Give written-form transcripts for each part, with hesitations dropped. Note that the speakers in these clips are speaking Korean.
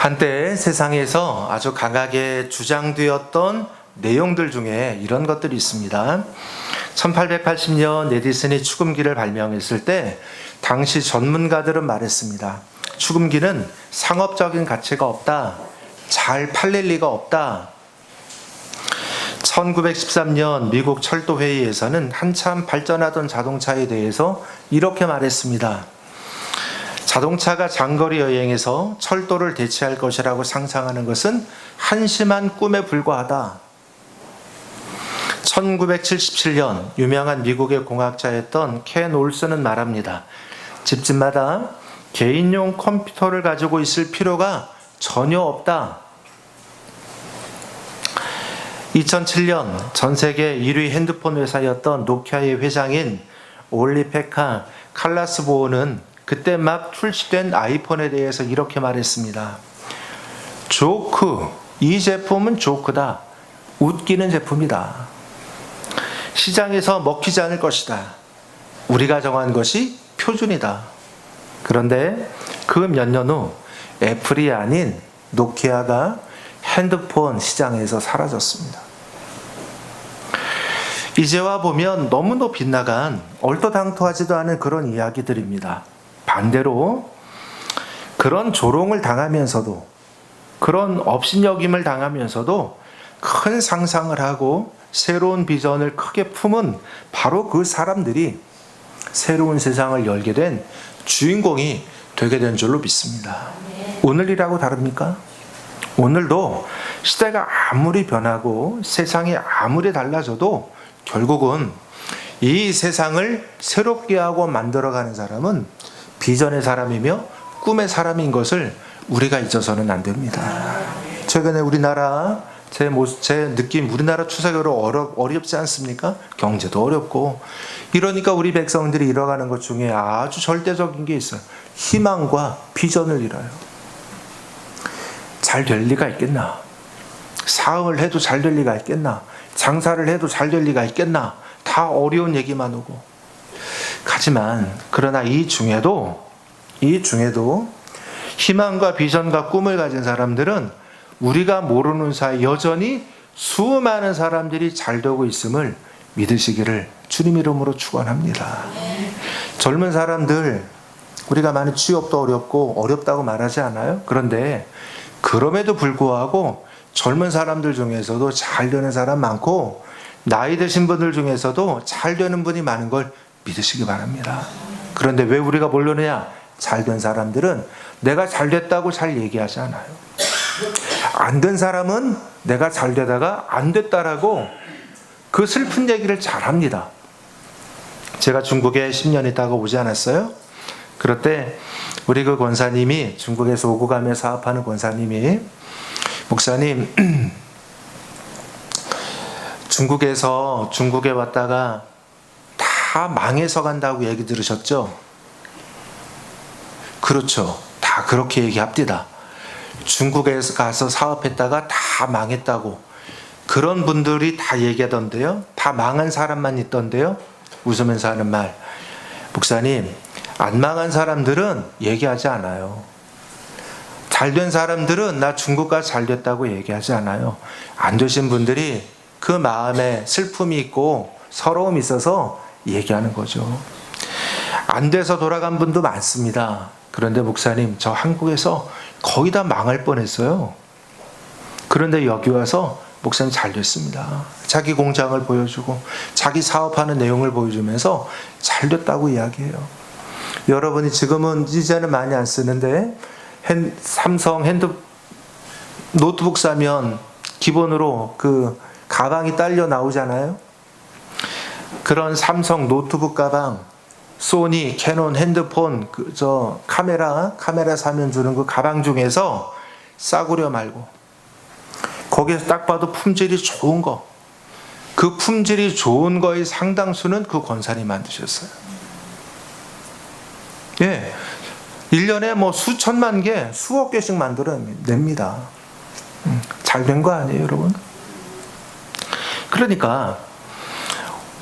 한때 세상에서 아주 강하게 주장되었던 내용들 중에 이런 것들이 있습니다. 1880년 에디슨이 축음기를 발명했을 때 당시 전문가들은 말했습니다. 축음기는 상업적인 가치가 없다. 잘 팔릴 리가 없다. 1913년 미국 철도회의에서는 한참 발전하던 자동차에 대해서 이렇게 말했습니다. 자동차가 장거리 여행에서 철도를 대체할 것이라고 상상하는 것은 한심한 꿈에 불과하다. 1977년 유명한 미국의 공학자였던 켄 올슨은 말합니다. 집집마다 개인용 컴퓨터를 가지고 있을 필요가 전혀 없다. 2007년 전 세계 1위 핸드폰 회사였던 노키아의 회장인 올리 페카 칼라스보어는 그때 막 출시된 아이폰에 대해서 이렇게 말했습니다. 조크, 이 제품은 조크다. 웃기는 제품이다. 시장에서 먹히지 않을 것이다. 우리가 정한 것이 표준이다. 그런데 그 몇 년 후 애플이 아닌 노키아가 핸드폰 시장에서 사라졌습니다. 이제와 보면 너무도 빗나간 얼토당토하지도 않은 그런 이야기들입니다. 반대로 그런 조롱을 당하면서도 그런 업신여김을 당하면서도 큰 상상을 하고 새로운 비전을 크게 품은 바로 그 사람들이 새로운 세상을 열게 된 주인공이 되게 된 줄로 믿습니다. 오늘이라고 다릅니까? 오늘도 시대가 아무리 변하고 세상이 아무리 달라져도 결국은 이 세상을 새롭게 하고 만들어가는 사람은 비전의 사람이며 꿈의 사람인 것을 우리가 잊어서는 안 됩니다. 최근에 우리나라 제 느낌 우리나라 추세로 어렵지 않습니까? 경제도 어렵고 이러니까 우리 백성들이 잃어가는 것 중에 아주 절대적인 게 있어요. 희망과 비전을 잃어요. 잘 될 리가 있겠나? 사업을 해도 잘 될 리가 있겠나? 장사를 해도 잘 될 리가 있겠나? 다 어려운 얘기만 오고. 하지만 그러나 이 중에도 희망과 비전과 꿈을 가진 사람들은 우리가 모르는 사이 여전히 수많은 사람들이 잘 되고 있음을 믿으시기를 주님 이름으로 축원합니다. 젊은 사람들 우리가 많이 취업도 어렵고 어렵다고 말하지 않아요? 그런데 그럼에도 불구하고 젊은 사람들 중에서도 잘 되는 사람 많고 나이 드신 분들 중에서도 잘 되는 분이 많은 걸 믿으시기 바랍니다. 그런데 왜 우리가 모르느냐? 잘 된 사람들은 내가 잘 됐다고 잘 얘기하지 않아요. 안 된 사람은 내가 잘 되다가 안 됐다라고 그 슬픈 얘기를 잘 합니다. 제가 중국에 10년 있다가 오지 않았어요? 그럴 때 우리 그 권사님이 중국에서 오고 가며 사업하는 권사님이 목사님 중국에 왔다가 다 망해서 간다고 얘기 들으셨죠? 그렇죠. 다 그렇게 얘기합니다. 중국에 가서 사업했다가 다 망했다고 그런 분들이 다 얘기하던데요. 다 망한 사람만 있던데요. 웃으면서 하는 말. 목사님, 안 망한 사람들은 얘기하지 않아요. 잘 된 사람들은 나 중국 가서 잘 됐다고 얘기하지 않아요. 안 되신 분들이 그 마음에 슬픔이 있고 서러움이 있어서 얘기하는 거죠. 안 돼서 돌아간 분도 많습니다. 그런데 목사님, 저 한국에서 거의 다 망할 뻔했어요. 그런데 여기 와서 목사님 잘 됐습니다. 자기 공장을 보여주고 자기 사업하는 내용을 보여주면서 잘 됐다고 이야기해요. 여러분이 지금은 이제는 많이 안 쓰는데 삼성 노트북 사면 기본으로 그 가방이 딸려 나오잖아요. 그런 삼성 노트북 가방, 소니, 캐논, 핸드폰, 카메라 사면 주는 그 가방 중에서 싸구려 말고 거기에서 딱 봐도 품질이 좋은 거, 그 품질이 좋은 거의 상당수는 그 권사님이 만드셨어요. 예, 1년에 뭐 수천만 개, 수억 개씩 만들어냅니다. 잘 된 거 아니에요, 여러분? 그러니까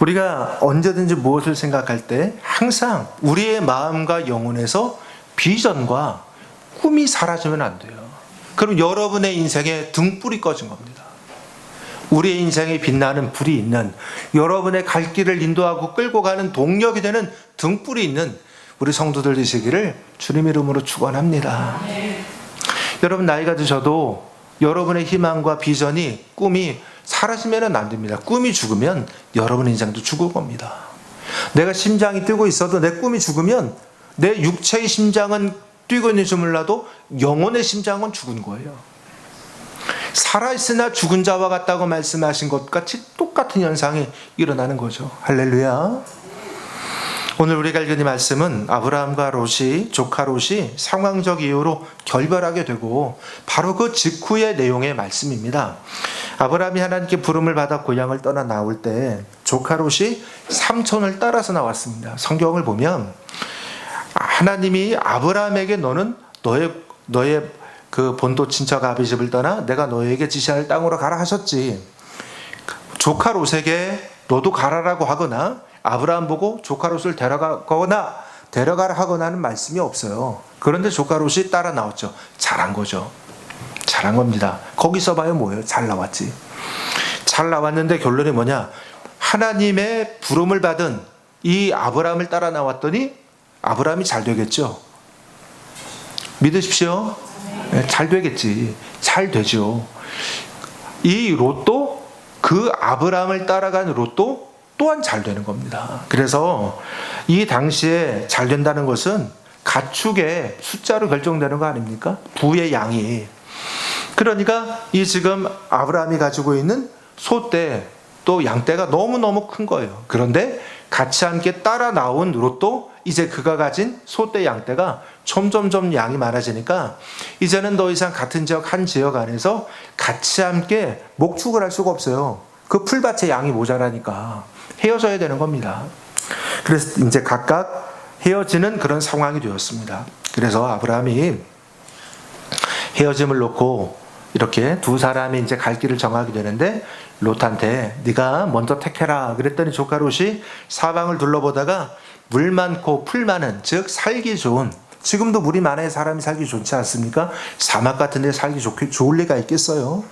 우리가 언제든지 무엇을 생각할 때 항상 우리의 마음과 영혼에서 비전과 꿈이 사라지면 안 돼요. 그럼 여러분의 인생에 등불이 꺼진 겁니다. 우리의 인생에 빛나는 불이 있는, 여러분의 갈 길을 인도하고 끌고 가는 동력이 되는 등불이 있는 우리 성도들 되시기를 주님 이름으로 축원합니다. 여러분, 나이가 드셔도 여러분의 희망과 비전이, 꿈이 사라지면 안 됩니다. 꿈이 죽으면 여러분의 인생도 죽을 겁니다. 내가 심장이 뛰고 있어도 내 꿈이 죽으면 내 육체의 심장은 뛰고 있는지 몰라도 영혼의 심장은 죽은 거예요. 살아있으나 죽은 자와 같다고 말씀하신 것 같이 똑같은 현상이 일어나는 거죠. 할렐루야. 오늘 우리가 읽은 이 말씀은 아브라함과 롯이, 조카 롯이 상황적 이유로 결별하게 되고 바로 그 직후의 내용의 말씀입니다. 아브라함이 하나님께 부름을 받아 고향을 떠나 나올 때 조카 롯이 삼촌을 따라서 나왔습니다. 성경을 보면 하나님이 아브라함에게 너는 너의 그 본토 친척 아비 집을 떠나 내가 너에게 지시할 땅으로 가라 하셨지. 조카 롯에게 너도 가라라고 하거나 아브라함 보고 조카 롯을 데려가라 하거나 하는 말씀이 없어요. 그런데 조카 롯이 따라 나왔죠. 잘한 거죠. 잘한 겁니다. 거기서 봐요 뭐예요? 잘 나왔지. 잘 나왔는데 결론이 뭐냐? 하나님의 부름을 받은 이 아브라함을 따라 나왔더니 아브라함이 잘 되겠죠. 믿으십시오. 네, 잘 되겠지. 잘 되죠. 이 롯도, 그 아브라함을 따라간 롯도 또한 잘 되는 겁니다. 그래서 이 당시에 잘 된다는 것은 가축의 숫자로 결정되는 거 아닙니까? 부의 양이. 그러니까 이 지금 아브라함이 가지고 있는 소떼 또 양떼가 너무너무 큰 거예요. 그런데 같이 함께 따라 나온 롯도 이제 그가 가진 소떼 양떼가 점점점 양이 많아지니까 이제는 더 이상 같은 지역, 한 지역 안에서 같이 함께 목축을 할 수가 없어요. 그 풀밭에 양이 모자라니까 헤어져야 되는 겁니다. 그래서 이제 각각 헤어지는 그런 상황이 되었습니다. 그래서 아브라함이 헤어짐을 놓고 이렇게 두 사람이 이제 갈 길을 정하게 되는데 롯한테 네가 먼저 택해라 그랬더니 조카 롯이 사방을 둘러보다가 물 많고 풀 많은, 즉 살기 좋은, 지금도 물이 많아야 사람이 살기 좋지 않습니까? 사막 같은 데 살기 좋을 리가 있겠어요?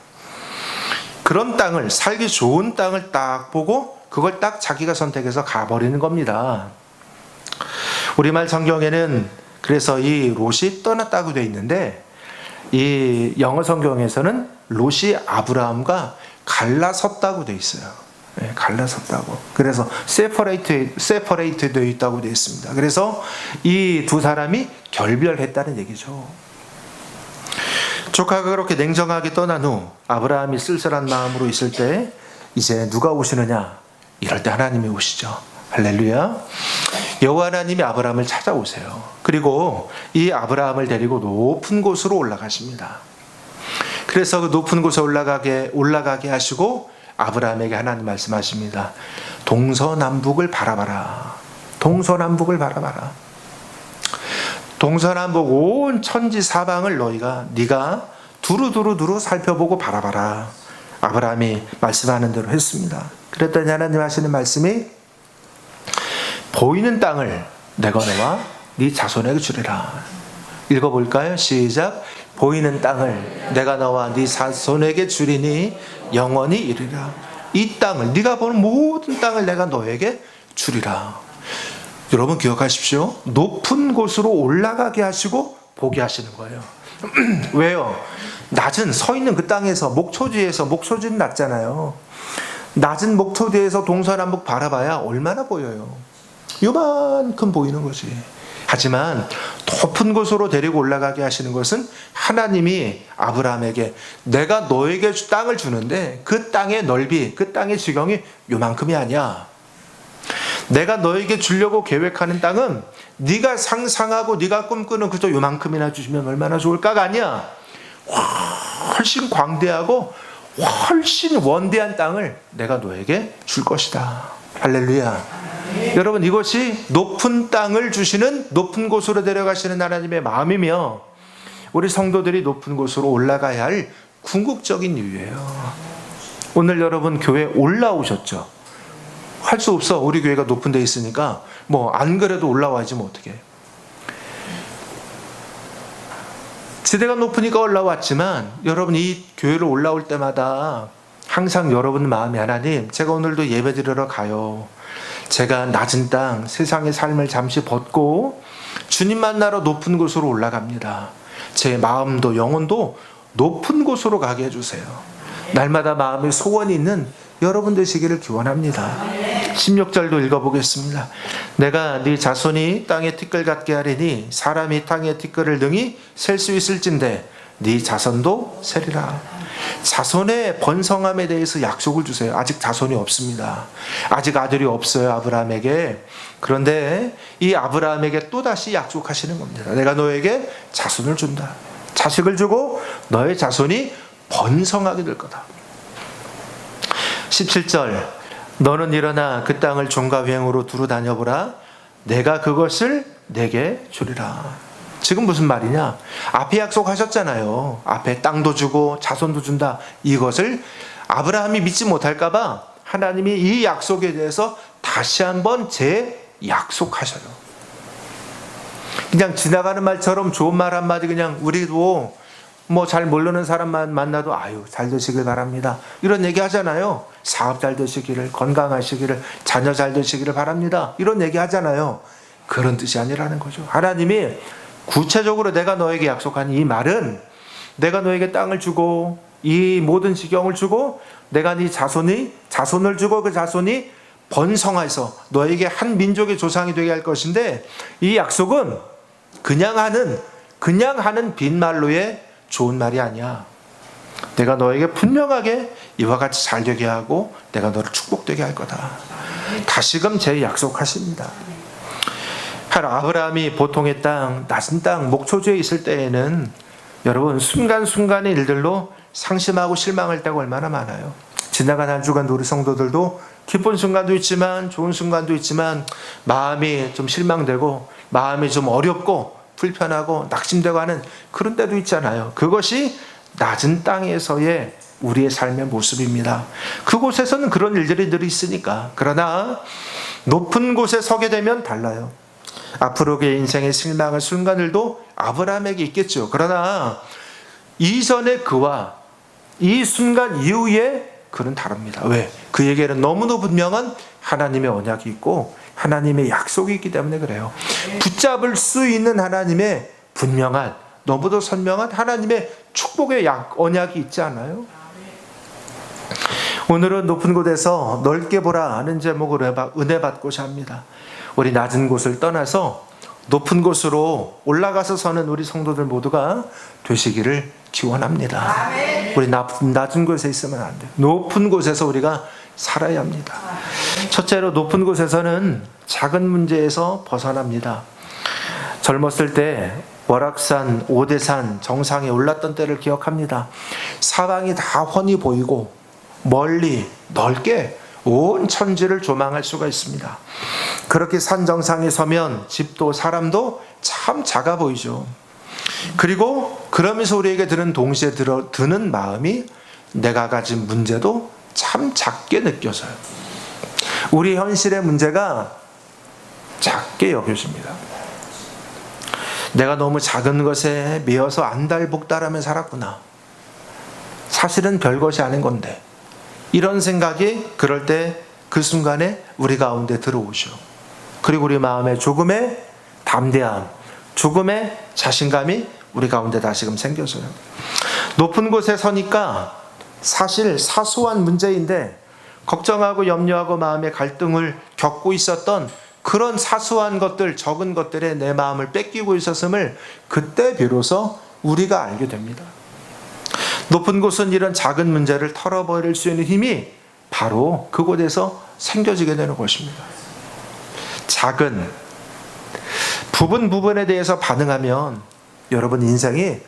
그런 땅을, 살기 좋은 땅을 딱 보고 그걸 딱 자기가 선택해서 가버리는 겁니다. 우리말 성경에는 그래서 이 롯이 떠났다고 되어 있는데 이 영어 성경에서는 롯이 아브라함과 갈라섰다고 되어 있어요. 네, 갈라섰다고. 그래서 세퍼레이트 되어 있다고 되어 있습니다. 그래서 이 두 사람이 결별했다는 얘기죠. 조카가 그렇게 냉정하게 떠난 후 아브라함이 쓸쓸한 마음으로 있을 때 이제 누가 오시느냐? 이럴 때 하나님이 오시죠. 할렐루야. 여호와 하나님이 아브라함을 찾아오세요. 그리고 이 아브라함을 데리고 높은 곳으로 올라가십니다. 그래서 그 높은 곳에 올라가게 하시고 아브라함에게 하나님 말씀하십니다. 동서남북을 바라봐라. 동서남북을 바라봐라. 동서남북 온 천지 사방을 네가 두루두루 살펴보고 바라봐라. 아브라함이 말씀하는 대로 했습니다. 그랬더니 하나님 하시는 말씀이 보이는 땅을 내가 너와 네 자손에게 주리라. 읽어볼까요? 시작. 보이는 땅을 내가 너와 네 자손에게 주리니 영원히 이르리라. 이 땅을, 네가 보는 모든 땅을 내가 너에게 주리라. 여러분 기억하십시오. 높은 곳으로 올라가게 하시고 보게 하시는 거예요. 왜요? 낮은 서 있는 그 땅에서 목초지는 낮잖아요. 낮은 목초지에서 동서남북 바라봐야 얼마나 보여요? 요만큼 보이는 거지. 하지만 높은 곳으로 데리고 올라가게 하시는 것은 하나님이 아브라함에게 내가 너에게 땅을 주는데 그 땅의 넓이, 그 땅의 지경이 요만큼이 아니야. 내가 너에게 주려고 계획하는 땅은 네가 상상하고 네가 꿈꾸는 그저 요만큼이나 주시면 얼마나 좋을까가 아니야. 훨씬 광대하고 훨씬 원대한 땅을 내가 너에게 줄 것이다. 할렐루야. 여러분, 이것이 높은 땅을 주시는, 높은 곳으로 데려가시는 하나님의 마음이며 우리 성도들이 높은 곳으로 올라가야 할 궁극적인 이유예요. 오늘 여러분 교회 올라오셨죠? 할 수 없어. 우리 교회가 높은 데 있으니까 뭐 안 그래도 올라와야지 뭐 어떻게. 지대가 높으니까 올라왔지만 여러분 이 교회로 올라올 때마다 항상 여러분 마음이 하나님, 제가 오늘도 예배 드리러 가요. 제가 낮은 땅 세상의 삶을 잠시 벗고 주님 만나러 높은 곳으로 올라갑니다. 제 마음도 영혼도 높은 곳으로 가게 해주세요. 날마다 마음에 소원이 있는 여러분 되시기를 기원합니다. 16절도 읽어보겠습니다. 내가 네 자손이 땅의 티끌 같게 하리니 사람이 땅의 티끌을 능히 셀 수 있을진데 네 자손도 세리라. 자손의 번성함에 대해서 약속을 주세요. 아직 자손이 없습니다. 아직 아들이 없어요, 아브라함에게. 그런데 이 아브라함에게 또다시 약속하시는 겁니다. 내가 너에게 자손을 준다. 자식을 주고 너의 자손이 번성하게 될 거다. 17절, 너는 일어나 그 땅을 종과 회행으로 두루 다녀보라. 내가 그것을 내게 주리라. 지금 무슨 말이냐? 앞에 약속하셨잖아요. 앞에 땅도 주고 자손도 준다. 이것을 아브라함이 믿지 못할까 봐 하나님이 이 약속에 대해서 다시 한번 재약속하셔요. 그냥 지나가는 말처럼 좋은 말 한마디, 그냥 우리도 뭐 잘 모르는 사람만 만나도 아유 잘 되시길 바랍니다, 이런 얘기 하잖아요. 사업 잘 되시기를, 건강하시기를, 자녀 잘 되시기를 바랍니다, 이런 얘기 하잖아요. 그런 뜻이 아니라는 거죠. 하나님이 구체적으로 내가 너에게 약속한 이 말은 내가 너에게 땅을 주고 이 모든 지경을 주고 내가 네 자손을 주고 그 자손이 번성해서 너에게 한 민족의 조상이 되게 할 것인데, 이 약속은 그냥 하는 빈말로의 좋은 말이 아니야. 내가 너에게 분명하게 이와 같이 잘 되게 하고 내가 너를 축복되게 할 거다. 다시금 재약속하십니다. 아브라함이 보통의 땅, 낮은 땅, 목초지에 있을 때에는 여러분 순간순간의 일들로 상심하고 실망할 때가 얼마나 많아요. 지나간 한 주간 우리 성도들도 기쁜 순간도 있지만 좋은 순간도 있지만 마음이 좀 실망되고 마음이 좀 어렵고 불편하고 낙심되고 하는 그런 때도 있잖아요. 그것이 낮은 땅에서의 우리의 삶의 모습입니다. 그곳에서는 그런 일들이 늘 있으니까. 그러나 높은 곳에 서게 되면 달라요. 앞으로 그의 인생의 실망의 순간들도 아브라함에게 있겠죠. 그러나 이전의 그와 이 순간 이후에 그는 다릅니다. 왜? 그에게는 너무도 분명한 하나님의 언약이 있고 하나님의 약속이 있기 때문에 그래요. 붙잡을 수 있는 하나님의 분명한, 너무도 선명한 하나님의 축복의 언약이 있지 않아요? 오늘은 높은 곳에서 넓게 보라 하는 제목으로 은혜 받고자 합니다. 우리 낮은 곳을 떠나서 높은 곳으로 올라가서 서는 우리 성도들 모두가 되시기를 기원합니다. 우리 낮은 곳에 있으면 안 돼요. 높은 곳에서 우리가 살아야 합니다. 첫째로 높은 곳에서는 작은 문제에서 벗어납니다. 젊었을 때 월악산, 오대산 정상에 올랐던 때를 기억합니다. 사방이 다 훤히 보이고 멀리 넓게 온 천지를 조망할 수가 있습니다. 그렇게 산 정상에 서면 집도 사람도 참 작아 보이죠. 그리고 그러면서 우리에게 동시에 드는 마음이 내가 가진 문제도 참 작게 느껴져요. 우리 현실의 문제가 작게 여겨집니다. 내가 너무 작은 것에 매여서 안달복달하며 살았구나. 사실은 별것이 아닌 건데. 이런 생각이 그럴 때 그 순간에 우리 가운데 들어오죠. 그리고 우리 마음에 조금의 담대함, 조금의 자신감이 우리 가운데 다시금 생겨져요. 높은 곳에 서니까 사실 사소한 문제인데 걱정하고 염려하고 마음의 갈등을 겪고 있었던 그런 사소한 것들, 적은 것들에 내 마음을 뺏기고 있었음을 그때 비로소 우리가 알게 됩니다. 높은 곳은 이런 작은 문제를 털어버릴 수 있는 힘이 바로 그곳에서 생겨지게 되는 것입니다. 작은 부분에 대해서 반응하면 여러분 인생이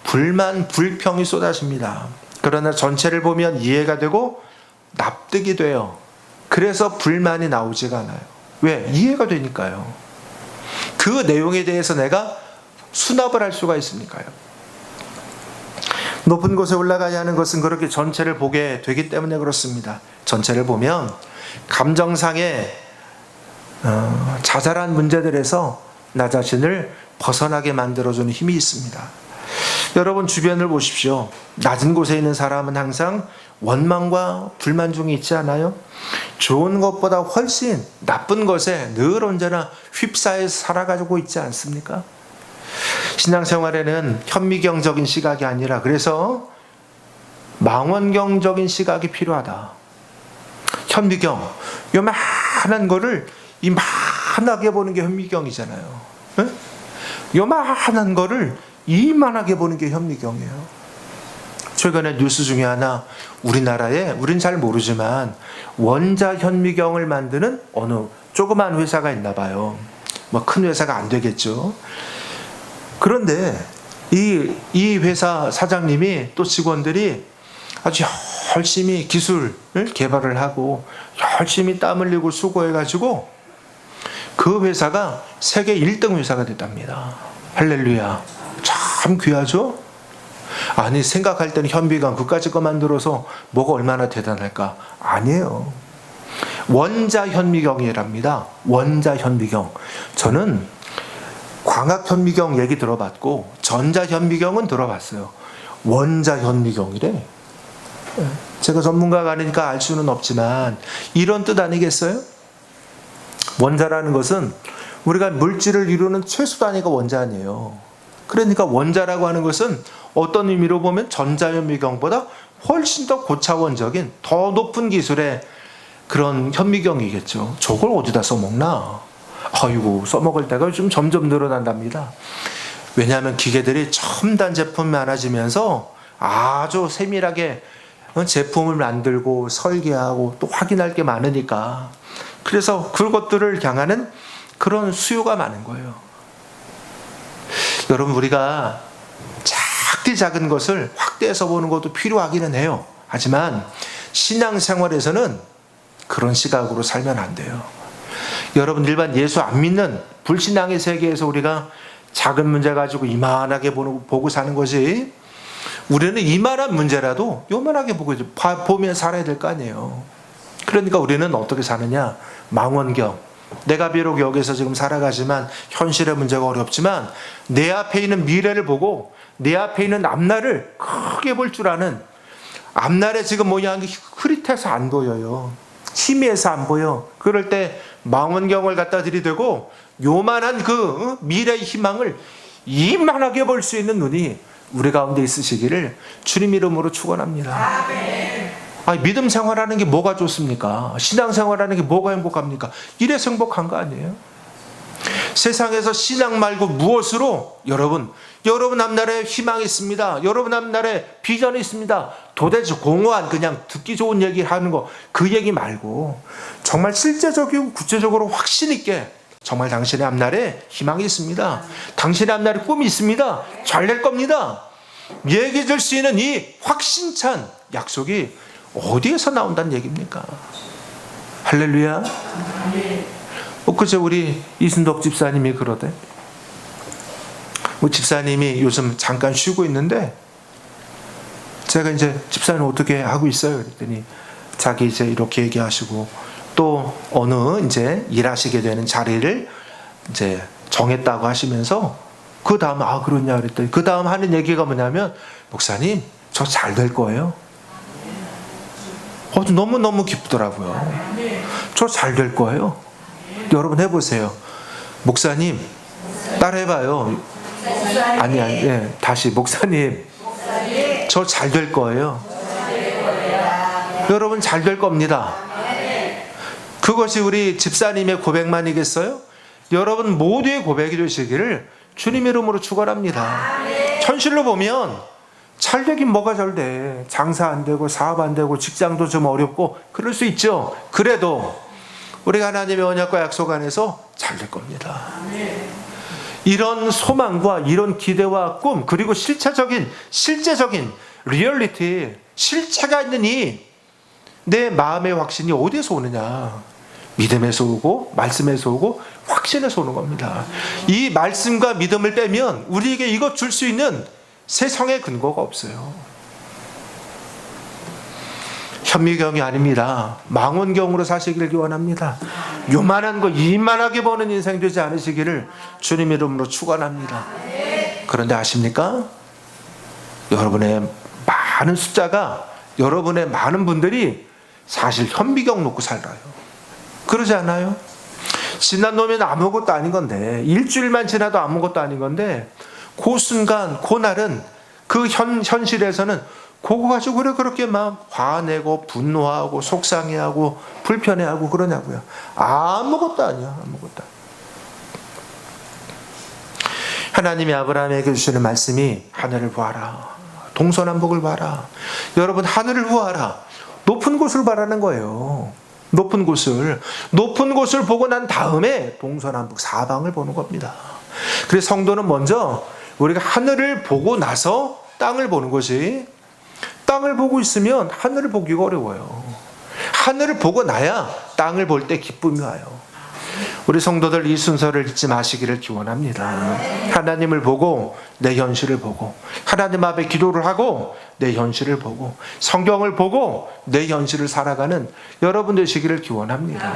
불만, 불평이 쏟아집니다. 그러나 전체를 보면 이해가 되고 납득이 돼요. 그래서 불만이 나오지가 않아요. 왜? 이해가 되니까요. 그 내용에 대해서 내가 수납을 할 수가 있으니까요. 높은 곳에 올라가야 하는 것은 그렇게 전체를 보게 되기 때문에 그렇습니다. 전체를 보면 감정상의 자잘한 문제들에서 나 자신을 벗어나게 만들어주는 힘이 있습니다. 여러분 주변을 보십시오. 낮은 곳에 있는 사람은 항상 원망과 불만 중에 있지 않아요? 좋은 것보다 훨씬 나쁜 것에 늘 언제나 휩싸여서 살아가지고 있지 않습니까? 신앙생활에는 현미경적인 시각이 아니라 그래서 망원경적인 시각이 필요하다. 현미경, 요만한 거를 이만하게 보는 게 현미경이잖아요. 네? 요만한 거를 이만하게 보는 게 현미경이에요. 최근에 뉴스 중에 하나, 우리나라에 우린 잘 모르지만 원자 현미경을 만드는 어느 조그만 회사가 있나 봐요. 뭐 큰 회사가 안 되겠죠. 그런데 이 회사 사장님이 또 직원들이 아주 열심히 기술을 개발을 하고 열심히 땀 흘리고 수고해가지고 그 회사가 세계 1등 회사가 됐답니다. 할렐루야. 참 귀하죠? 아니 생각할 때는 현미경 그까짓 거 만들어서 뭐가 얼마나 대단할까? 아니에요. 원자 현미경이랍니다. 원자 현미경. 저는 광학 현미경 얘기 들어봤고 전자 현미경은 들어봤어요. 원자 현미경이래. 제가 전문가가 아니니까 알 수는 없지만 이런 뜻 아니겠어요? 원자라는 것은 우리가 물질을 이루는 최소 단위가 원자 아니에요. 그러니까 원자라고 하는 것은 어떤 의미로 보면 전자현미경보다 훨씬 더 고차원적인 더 높은 기술의 그런 현미경이겠죠. 저걸 어디다 써먹나? 아이고, 써먹을 때가 좀 점점 늘어난답니다. 왜냐하면 기계들이 첨단 제품이 많아지면서 아주 세밀하게 제품을 만들고 설계하고 또 확인할 게 많으니까 그래서 그것들을 향하는 그런 수요가 많은 거예요. 여러분 우리가 작은 것을 확대해서 보는 것도 필요하기는 해요. 하지만 신앙생활에서는 그런 시각으로 살면 안 돼요. 여러분 일반 예수 안 믿는 불신앙의 세계에서 우리가 작은 문제 가지고 이만하게 보고 사는 것이 우리는 이만한 문제라도 요만하게 보면 살아야 될 거 아니에요. 그러니까 우리는 어떻게 사느냐? 망원경. 내가 비록 여기서 지금 살아가지만 현실의 문제가 어렵지만 내 앞에 있는 미래를 보고 내 앞에 있는 앞날을 크게 볼 줄 아는 앞날에 지금 모양이 흐릿해서 안 보여요. 희미해서 안 보여. 그럴 때 망원경을 갖다 들이대고 요만한 그 미래의 희망을 이만하게 볼 수 있는 눈이 우리 가운데 있으시기를 주님 이름으로 축원합니다. 아니, 믿음 생활하는 게 뭐가 좋습니까? 신앙 생활하는 게 뭐가 행복합니까? 이래서 행복한 거 아니에요? 세상에서 신앙 말고 무엇으로 여러분 앞날에 희망이 있습니다. 여러분 앞날에 비전이 있습니다. 도대체 공허한 그냥 듣기 좋은 얘기 하는 거 그 얘기 말고 정말 실제적이고 구체적으로 확신 있게 정말 당신의 앞날에 희망이 있습니다. 당신의 앞날에 꿈이 있습니다. 잘 될 겁니다. 얘기해 줄 수 있는 이 확신찬 약속이 어디에서 나온다는 얘기입니까? 할렐루야. 그제 우리 이순덕 집사님이 그러대. 집사님이 요즘 잠깐 쉬고 있는데 제가 이제 집사님 어떻게 하고 있어요? 그랬더니 자기 이제 이렇게 얘기하시고 또 어느 이제 일하시게 되는 자리를 이제 정했다고 하시면서 그 다음 그러냐 그랬더니 그 다음 하는 얘기가 뭐냐면 목사님 저 잘 될 거예요. 너무너무 기쁘더라고요. 저 잘 될 거예요. 여러분 해보세요. 목사님 따라해봐요. 아니, 다시 목사님 저 잘 될 거예요. 여러분 잘 될 겁니다. 그것이 우리 집사님의 고백만이겠어요? 여러분 모두의 고백이 되시기를 주님 이름으로 축원합니다. 현실로 보면 잘 되긴 뭐가 잘 돼. 장사 안 되고 사업 안 되고 직장도 좀 어렵고 그럴 수 있죠. 그래도 우리가 하나님의 언약과 약속 안에서 잘 될 겁니다. 이런 소망과 이런 기대와 꿈 그리고 실제적인 리얼리티 실체가 있는 이 내 마음의 확신이 어디에서 오느냐? 믿음에서 오고 말씀에서 오고 확신에서 오는 겁니다. 이 말씀과 믿음을 빼면 우리에게 이것 줄 수 있는 세상의 근거가 없어요. 현미경이 아닙니다. 망원경으로 사시기를 기원합니다. 요만한 거 이만하게 보는 인생 되지 않으시기를 주님 이름으로 축원합니다. 그런데 아십니까? 여러분의 많은 숫자가, 여러분의 많은 분들이 사실 현미경 놓고 살아요. 그러지 않아요? 지난 놈은 아무것도 아닌 건데, 일주일만 지나도 아무것도 아닌 건데, 그 순간, 그 날은, 그 현실에서는 그거 가지고 그렇게 막 화내고 분노하고 속상해하고 불편해하고 그러냐고요. 아무것도 아니야. 아무것도. 하나님이 아브라함에게 주시는 말씀이 하늘을 보아라, 동서남북을 봐라. 여러분, 하늘을 보아라. 높은 곳을 바라는 거예요. 높은 곳을 보고 난 다음에 동서남북 사방을 보는 겁니다. 그래서 성도는 먼저 우리가 하늘을 보고 나서 땅을 보는 것이, 땅을 보고 있으면 하늘을 보기가 어려워요. 하늘을 보고 나야 땅을 볼 때 기쁨이 와요. 우리 성도들 이 순서를 잊지 마시기를 기원합니다. 하나님을 보고 내 현실을 보고, 하나님 앞에 기도를 하고 내 현실을 보고, 성경을 보고 내 현실을 살아가는 여러분 되시기를 기원합니다.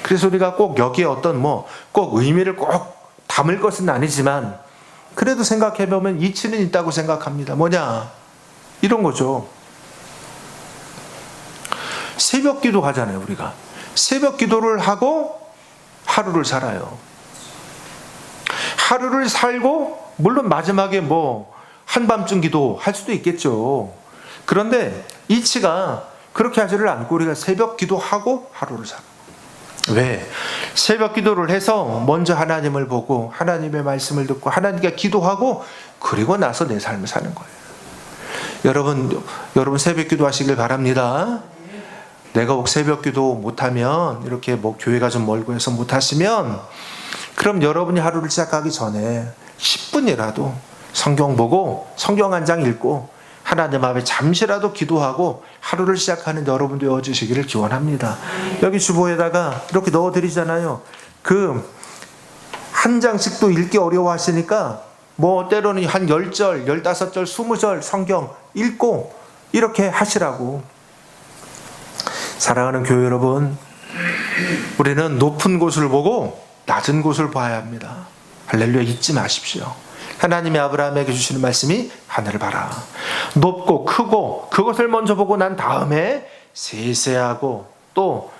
그래서 우리가 꼭 여기에 어떤 꼭 의미를 꼭 담을 것은 아니지만, 그래도 생각해보면 이치는 있다고 생각합니다. 뭐냐? 이런 거죠. 새벽 기도 하잖아요, 우리가. 새벽 기도를 하고 하루를 살아요. 하루를 살고, 물론 마지막에 한밤중 기도 할 수도 있겠죠. 그런데 이치가 그렇게 하지를 않고 우리가 새벽 기도하고 하루를 살아. 왜? 새벽 기도를 해서 먼저 하나님을 보고 하나님의 말씀을 듣고 하나님께 기도하고, 그리고 나서 내 삶을 사는 거예요. 여러분 새벽 기도 하시길 바랍니다. 내가 혹 새벽 기도 못하면, 이렇게 교회가 좀 멀고 해서 못하시면, 그럼 여러분이 하루를 시작하기 전에 10분이라도 성경 보고 성경 한 장 읽고 하나님 앞에 잠시라도 기도하고 하루를 시작하는 여러분 되어주시기를 기원합니다. 여기 주보에다가 이렇게 넣어드리잖아요. 한 장씩도 읽기 어려워하시니까 때로는 한 10절, 15절, 20절 성경 읽고 이렇게 하시라고. 사랑하는 교회 여러분, 우리는 높은 곳을 보고 낮은 곳을 봐야 합니다. 할렐루야, 잊지 마십시오. 하나님이 아브라함에게 주시는 말씀이 하늘을 봐라. 높고 크고 그것을 먼저 보고 난 다음에 세세하고 또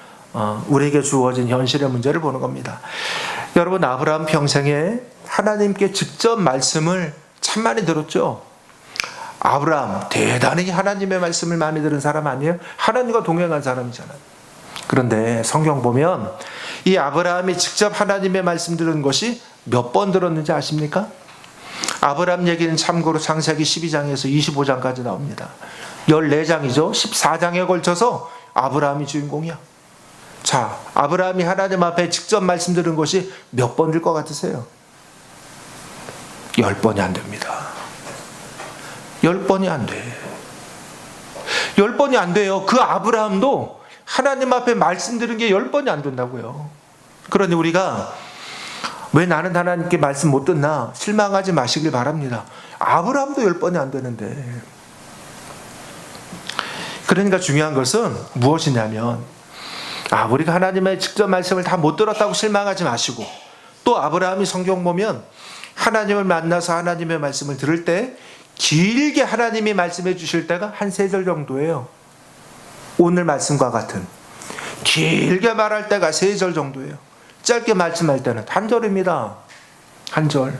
우리에게 주어진 현실의 문제를 보는 겁니다. 여러분, 아브라함 평생에 하나님께 직접 말씀을 참 많이 들었죠. 아브라함 대단히 하나님의 말씀을 많이 들은 사람 아니에요? 하나님과 동행한 사람이잖아요. 그런데 성경 보면 이 아브라함이 직접 하나님의 말씀 들은 것이 몇 번 들었는지 아십니까? 아브라함 얘기는 참고로 창세기 12장에서 25장까지 나옵니다. 14장이죠. 14장에 걸쳐서 아브라함이 주인공이야. 자, 아브라함이 하나님 앞에 직접 말씀 들은 것이 몇 번 들 것 같으세요? 10번이 안 됩니다. 10번이 안 돼. 10번이 안 돼요. 그 아브라함도 하나님 앞에 말씀 들은 게 10번이 안 된다고요. 그러니 우리가 왜 나는 하나님께 말씀 못 듣나 실망하지 마시길 바랍니다. 아브라함도 10번이 안 되는데. 그러니까 중요한 것은 무엇이냐면, 우리가 하나님의 직접 말씀을 다 못 들었다고 실망하지 마시고, 또 아브라함이 성경 보면 하나님을 만나서 하나님의 말씀을 들을 때 길게 하나님이 말씀해 주실 때가 한 3절 정도예요. 오늘 말씀과 같은 길게 말할 때가 3절 정도예요. 짧게 말씀할 때는 한 절입니다. 한 절.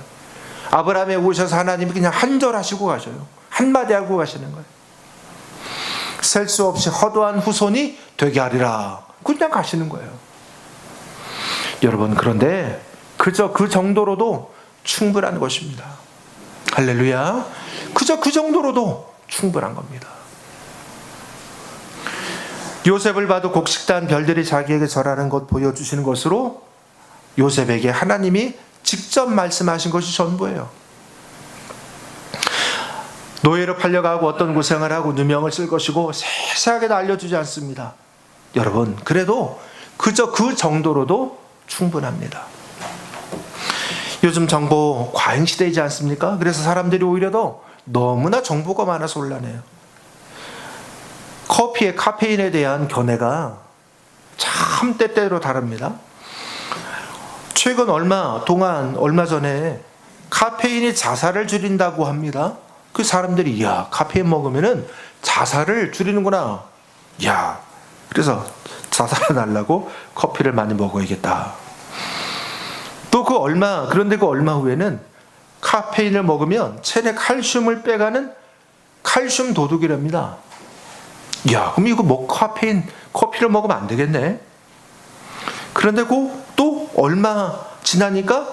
아브라함에 오셔서 하나님이 그냥 한 절 하시고 가셔요. 한마디 하고 가시는 거예요. 셀 수 없이 허도한 후손이 되게 하리라. 그냥 가시는 거예요. 여러분, 그런데 그저 그 정도로도 충분한 것입니다. 할렐루야. 그저 그 정도로도 충분한 겁니다. 요셉을 봐도 곡식단 별들이 자기에게 절하는 것 보여주시는 것으로 요셉에게 하나님이 직접 말씀하신 것이 전부예요. 노예로 팔려가고 어떤 고생을 하고 누명을 쓸 것이고 세세하게도 알려주지 않습니다. 여러분, 그래도 그저 그 정도로도 충분합니다. 요즘 정보 과잉 시대이지 않습니까? 그래서 사람들이 오히려 더 너무나 정보가 많아서 혼란해요. 커피의 카페인에 대한 견해가 참 때때로 다릅니다. 최근 얼마 전에 카페인이 자살을 줄인다고 합니다. 그 사람들이 야, 카페인 먹으면은 자살을 줄이는구나. 야, 그래서 자살을 하려고 커피를 많이 먹어야겠다. 또 그런데 그 얼마 후에는 카페인을 먹으면 체내 칼슘을 빼가는 칼슘 도둑이랍니다. 야, 그럼 이거 커피를 먹으면 안 되겠네. 그런데 또 얼마 지나니까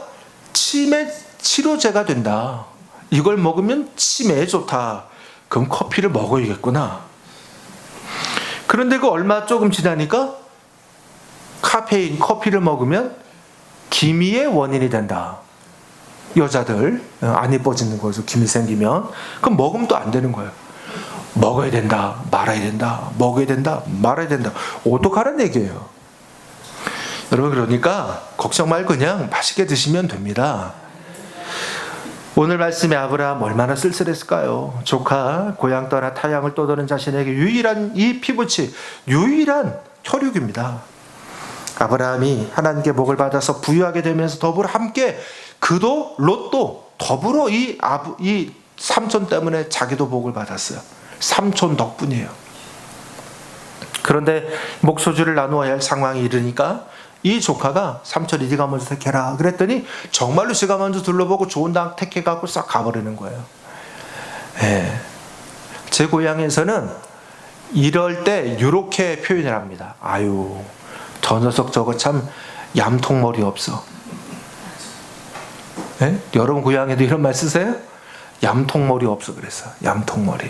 치매 치료제가 된다. 이걸 먹으면 치매에 좋다. 그럼 커피를 먹어야겠구나. 그런데 그 얼마 조금 지나니까 커피를 먹으면 기미의 원인이 된다. 여자들 안 예뻐지는 거죠. 기미 생기면. 그럼 먹으면 또 안 되는 거예요. 먹어야 된다, 말아야 된다, 먹어야 된다, 말아야 된다. 어떡하라는 얘기예요. 여러분, 그러니까 걱정 말고 그냥 맛있게 드시면 됩니다. 오늘 말씀에 아브라함 얼마나 쓸쓸했을까요? 조카 고향 떠나 타향을 떠도는 자신에게 유일한 이 피부치, 유일한 혈육입니다. 아브라함이 하나님께 복을 받아서 부유하게 되면서 더불어 함께 그도 롯도 더불어 이 삼촌 때문에 자기도 복을 받았어요. 삼촌 덕분이에요. 그런데 목소주를 나누어야 할 상황이 이르니까 이 조카가 삼촌이 네가 먼저 택해라 그랬더니 정말로 제가 먼저 둘러보고 좋은 당 택해갖고 싹 가버리는 거예요. 예. 제 고향에서는 이럴 때 이렇게 표현을 합니다. 아유, 저 녀석 저거 참 얌통머리 없어. 예? 여러분 고향에도 이런 말 쓰세요? 얌통머리 없어 그랬어. 얌통머리.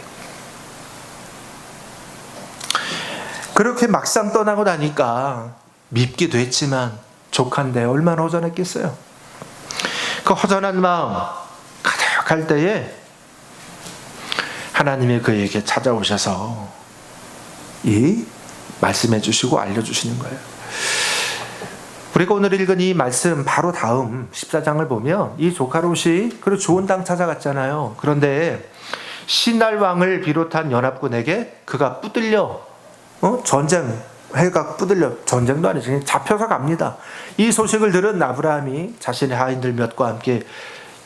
그렇게 막상 떠나고 나니까 밉기도 했지만 조카인데 얼마나 허전했겠어요. 그 허전한 마음 가득할 때에 하나님이 그에게 찾아오셔서 이 말씀해 주시고 알려주시는 거예요. 우리가 오늘 읽은 이 말씀 바로 다음 14장을 보면 이 조카 롯이 그리고 좋은 땅 찾아갔잖아요. 그런데 시날 왕을 비롯한 연합군에게 그가 해가 뿌들려 전쟁도 아니지 그냥 잡혀서 갑니다. 이 소식을 들은 아브라함이 자신의 하인들 몇과 함께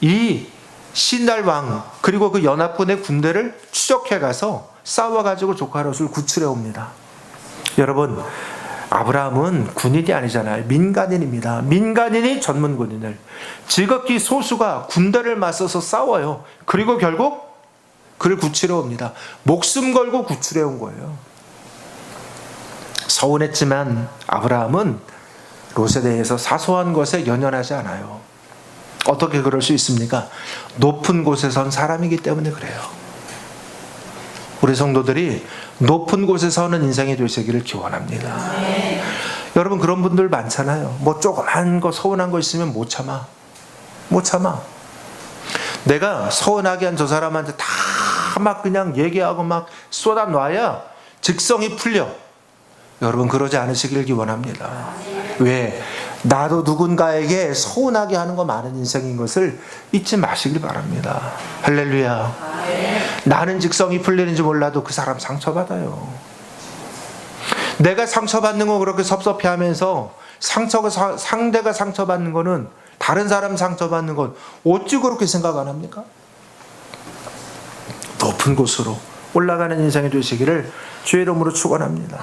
이 시날 왕 그리고 그 연합군의 군대를 추적해 가서 싸워가지고 조카 롯을 구출해 옵니다. 여러분, 아브라함은 군인이 아니잖아요. 민간인입니다. 민간인이 전문 군인을 지극히 소수가 군대를 맞서서 싸워요. 그리고 결국 그를 구출해 옵니다. 목숨 걸고 구출해 온 거예요. 서운했지만 아브라함은 롯에 대해서 사소한 것에 연연하지 않아요. 어떻게 그럴 수 있습니까? 높은 곳에 선 사람이기 때문에 그래요. 우리 성도들이 높은 곳에 서는 인생이 되시기를 기원합니다. 네. 여러분, 그런 분들 많잖아요. 뭐 조그만 거 서운한 거 있으면 못 참아. 내가 서운하게 한 저 사람한테 다 막 그냥 얘기하고 막 쏟아놔야 직성이 풀려. 여러분, 그러지 않으시길 기원합니다. 왜? 나도 누군가에게 서운하게 하는 거 많은 인생인 것을 잊지 마시길 바랍니다. 할렐루야. 나는 직성이 풀리는지 몰라도 그 사람 상처받아요. 내가 상처받는 거 그렇게 섭섭해하면서 상대가 상처받는 거는 다른 사람 상처받는 건 어찌 그렇게 생각 안 합니까? 높은 곳으로 올라가는 인생이 되시기를 주의 이름으로 축원합니다.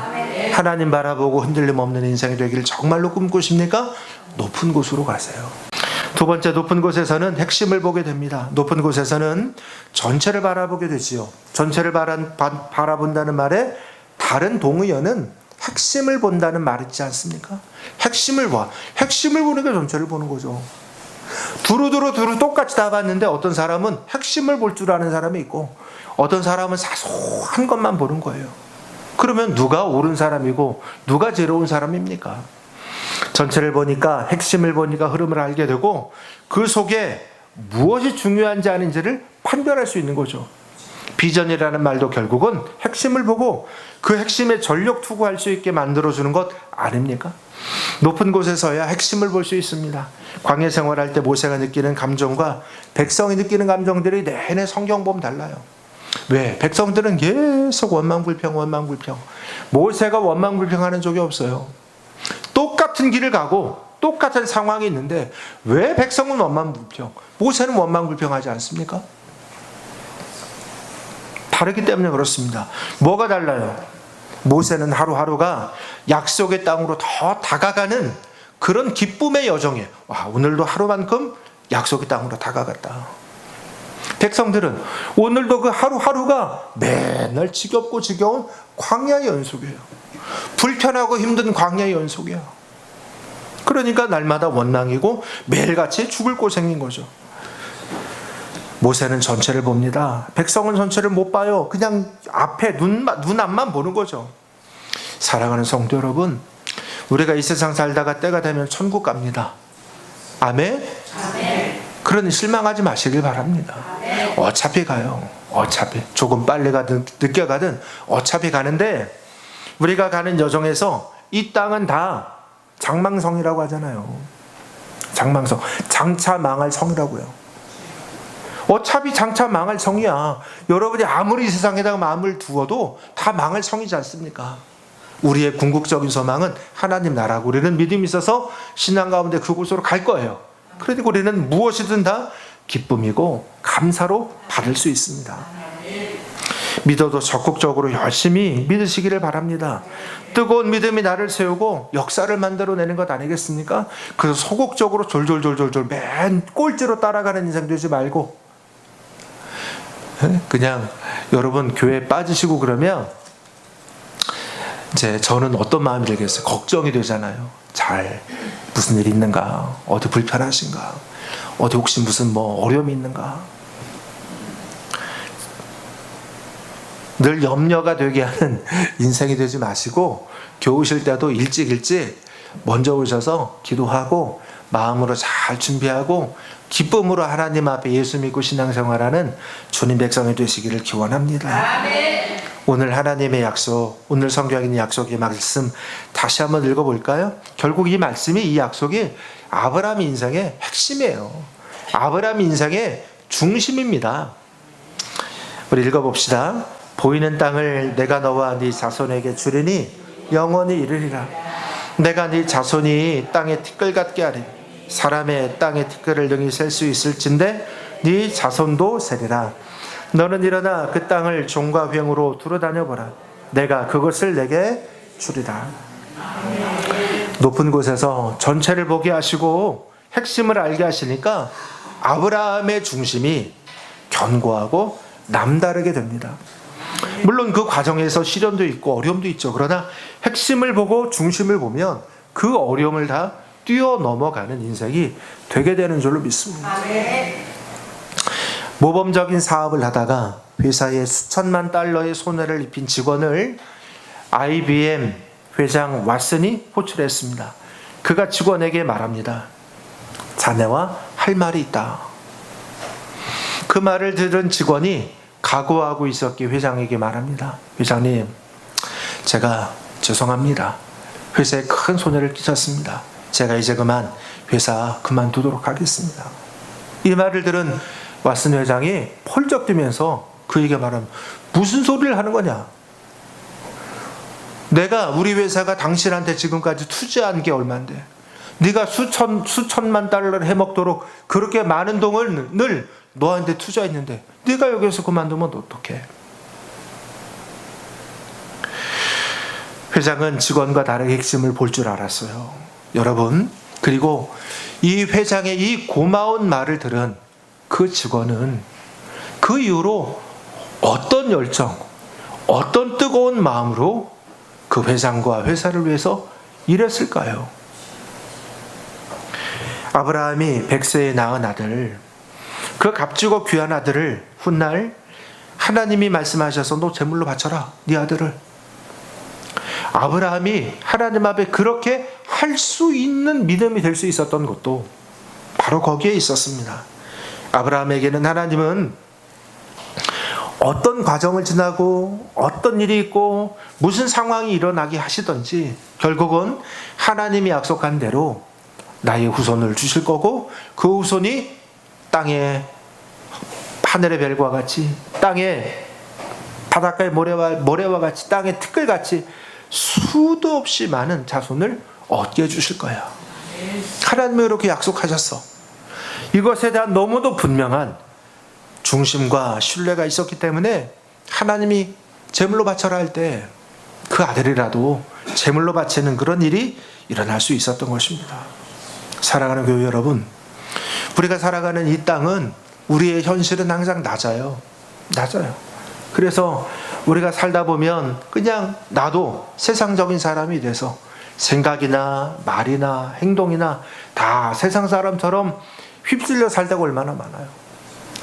하나님 바라보고 흔들림 없는 인생이 되기를 정말로 꿈꾸십니까? 높은 곳으로 가세요. 두 번째, 높은 곳에서는 핵심을 보게 됩니다. 높은 곳에서는 전체를 바라보게 되지요. 전체를 바라본다는 말에 다른 동의어는 핵심을 본다는 말이 있지 않습니까? 핵심을 봐. 핵심을 보는 게 전체를 보는 거죠. 두루두루 똑같이 다 봤는데 어떤 사람은 핵심을 볼 줄 아는 사람이 있고 어떤 사람은 사소한 것만 보는 거예요. 그러면 누가 옳은 사람이고 누가 죄로운 사람입니까? 전체를 보니까, 핵심을 보니까 흐름을 알게 되고 그 속에 무엇이 중요한지 아닌지를 판별할 수 있는 거죠. 비전이라는 말도 결국은 핵심을 보고 그 핵심에 전력 투구할 수 있게 만들어주는 것 아닙니까? 높은 곳에서야 핵심을 볼 수 있습니다. 광야 생활할 때 모세가 느끼는 감정과 백성이 느끼는 감정들이 내내 성경 보면 달라요. 왜? 백성들은 계속 원망불평. 모세가 원망불평하는 적이 없어요. 똑같은 길을 가고 똑같은 상황이 있는데 왜 백성은 원망불평, 모세는 원망불평하지 않습니까? 다르기 때문에 그렇습니다. 뭐가 달라요? 모세는 하루하루가 약속의 땅으로 더 다가가는 그런 기쁨의 여정이에요. 와, 오늘도 하루만큼 약속의 땅으로 다가갔다. 백성들은 오늘도 그 하루하루가 맨날 지겹고 지겨운 광야의 연속이에요. 불편하고 힘든 광야의 연속이에요. 그러니까 날마다 원망이고 매일같이 죽을 고생인 거죠. 모세는 전체를 봅니다. 백성은 전체를 못 봐요. 그냥 앞에 눈앞만 보는 거죠. 사랑하는 성도 여러분, 우리가 이 세상 살다가 때가 되면 천국 갑니다. 아멘? 그러니 실망하지 마시길 바랍니다. 어차피 가요. 어차피 조금 빨리 가든 늦게 가든 어차피 가는데, 우리가 가는 여정에서 이 땅은 다 장망성이라고 하잖아요. 장망성, 장차 망할 성이라고요. 어차피 장차 망할 성이야. 여러분이 아무리 이 세상에다가 마음을 두어도 다 망할 성이지 않습니까? 우리의 궁극적인 소망은 하나님 나라고, 우리는 믿음이 있어서 신앙 가운데 그곳으로 갈 거예요. 그러니까 우리는 무엇이든 다 기쁨이고 감사로 받을 수 있습니다. 믿어도 적극적으로 열심히 믿으시기를 바랍니다. 뜨거운 믿음이 나를 세우고 역사를 만들어내는 것 아니겠습니까? 그래서 소극적으로 졸졸졸졸 맨 꼴찌로 따라가는 인생 되지 말고, 그냥 여러분 교회 빠지시고 그러면 이제 저는 어떤 마음이 들겠어요? 걱정이 되잖아요. 잘 무슨 일이 있는가? 어디 불편하신가? 어디 혹시 무슨 어려움이 있는가? 늘 염려가 되게 하는 인생이 되지 마시고, 교우실 때도 일찍 먼저 오셔서 기도하고 마음으로 잘 준비하고 기쁨으로 하나님 앞에 예수 믿고 신앙생활하는 주님 백성이 되시기를 기원합니다. 오늘 하나님의 약속, 오늘 성경에 있는 약속의 말씀 다시 한번 읽어볼까요? 결국 이 말씀이, 이 약속이 아브라함 인생의 핵심이에요. 아브라함 인생의 중심입니다. 우리 읽어봅시다. 보이는 땅을 내가 너와 네 자손에게 주리니 영원히 이르리라. 내가 네 자손이 땅의 티끌 같게 하리니 사람의 땅의 티끌을 능히 셀 수 있을진데 네 자손도 세리라. 너는 일어나 그 땅을 종과 횡으로 두루다녀보라. 내가 그것을 내게 주리라. 높은 곳에서 전체를 보게 하시고 핵심을 알게 하시니까 아브라함의 중심이 견고하고 남다르게 됩니다. 물론 그 과정에서 시련도 있고 어려움도 있죠. 그러나 핵심을 보고 중심을 보면 그 어려움을 다 뛰어넘어가는 인생이 되게 되는 줄로 믿습니다. 모범적인 사업을 하다가 회사에 수천만 달러의 손해를 입힌 직원을 IBM 회장 왓슨이 호출했습니다. 그가 직원에게 말합니다. 자네와 할 말이 있다. 그 말을 들은 직원이 각오하고 있었기에 회장에게 말합니다. 회장님, 제가 죄송합니다. 회사에 큰 손해를 끼쳤습니다. 제가 이제 그만 회사 그만두도록 하겠습니다. 이 말을 들은 왓슨 회장이 펄쩍 뛰면서 그에게 말합니다. 무슨 소리를 하는 거냐? 내가 우리 회사가 당신한테 지금까지 투자한 게 얼만데, 네가 수천만 달러를 해먹도록 그렇게 많은 돈을 너한테 투자했는데 네가 여기서 그만두면 어떡해? 회장은 직원과 다르게 핵심을 볼 줄 알았어요. 여러분, 그리고 이 회장의 이 고마운 말을 들은 그 직원은 그 이후로 어떤 열정, 어떤 뜨거운 마음으로 그 회장과 회사를 위해서 일했을까요? 아브라함이 100세에 낳은 아들, 그 값지고 귀한 아들을 훗날 하나님이 말씀하셔서 너 제물로 바쳐라, 네 아들을. 아브라함이 하나님 앞에 그렇게 할 수 있는 믿음이 될 수 있었던 것도 바로 거기에 있었습니다. 아브라함에게는 하나님은 어떤 과정을 지나고 어떤 일이 있고 무슨 상황이 일어나게 하시든지 결국은 하나님이 약속한 대로 나의 후손을 주실 거고, 그 후손이 땅에 하늘의 별과 같이, 땅에 바닷가의 모래와 같이, 땅의 티끌같이 수도 없이 많은 자손을 얻게 해주실 거야. 하나님이 이렇게 약속하셨어. 이것에 대한 너무도 분명한 중심과 신뢰가 있었기 때문에 하나님이 제물로 바쳐라 할 때 그 아들이라도 제물로 바치는 그런 일이 일어날 수 있었던 것입니다. 사랑하는 교회 여러분, 우리가 살아가는 이 땅은 우리의 현실은 항상 낮아요. 그래서 우리가 살다 보면 그냥 나도 세상적인 사람이 돼서 생각이나 말이나 행동이나 다 세상 사람처럼 휩쓸려 살다가 얼마나 많아요.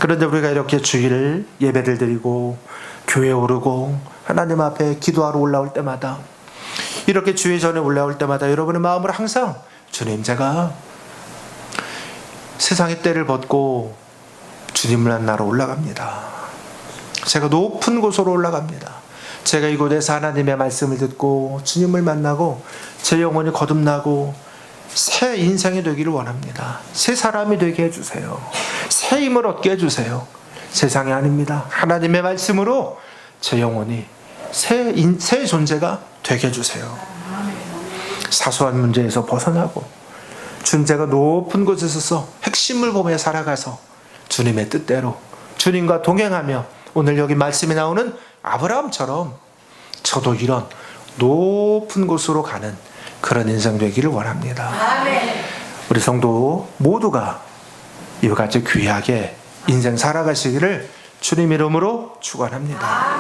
그런데 우리가 이렇게 주일 예배를 드리고 교회에 오르고 하나님 앞에 기도하러 올라올 때마다, 이렇게 주의 전에 올라올 때마다 여러분의 마음으로 항상 주님, 제가 세상의 때를 벗고 주님을 만나러 올라갑니다. 제가 높은 곳으로 올라갑니다. 제가 이곳에서 하나님의 말씀을 듣고 주님을 만나고 제 영혼이 거듭나고 새 인생이 되기를 원합니다. 새 사람이 되게 해주세요. 새 힘을 얻게 해주세요. 세상이 아닙니다. 하나님의 말씀으로 제 영혼이 새 존재가 되게 해주세요. 사소한 문제에서 벗어나고 존재가 높은 곳에서 핵심을 보며 살아가서 주님의 뜻대로 주님과 동행하며 오늘 여기 말씀이 나오는 아브라함처럼 저도 이런 높은 곳으로 가는 그런 인생 되기를 원합니다. 우리 성도 모두가 이와 같이 귀하게 인생 살아가시기를 주님 이름으로 축원합니다.